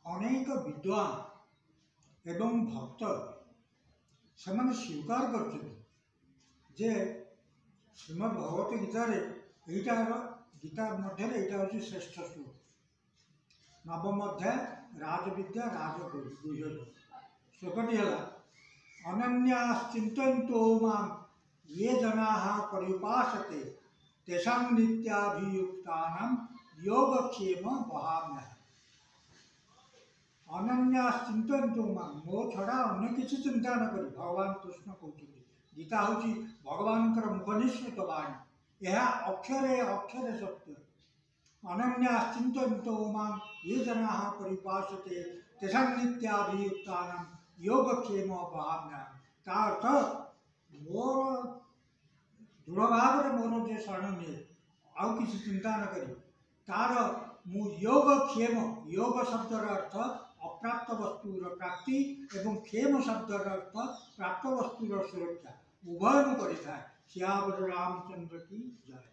अनेक विद्वान एवं भक्त से स्वीकार कर श्रीमद् भगवत गीतार यहीटार गीता मध्य हूँ श्रेष्ठ श्लोक। नवम अध्याय राजविद्या राजगुह्य श्लोकटी है अनन्याश्चिन्तयन्तो मां ये जनाः पर्युपासते तेषां नित्याभियुक्तानां योगक्षेम वहाम्यहम्। अनन्याश्चिन्तयन्तो मां मो छड़ा अन्य किसी चिंता न करी भगवान कृष्ण कहते गीता हूँ भगवान मुखनिश्चित वाणी यह अक्षरे अक्षरे सत्य। अनन्याश्चिन्तयन्तो मां ये जनाः पर्युपासते तेषां नित्याभियुक्तानां योगक्षेम वहाम्यहम्। ता अर्थ मोर दृढ़ भाव में मोर जो शरण निये आउ किसी चिंता न करी तार मु योगक्षेम योग शब्दर अर्थ अप्राप्त वस्तुर प्राप्ति एवं क्षेम शब्दर अर्थ प्राप्त वस्तुर सुरक्षा उभय करें। श्याम रामचंद्र की जय।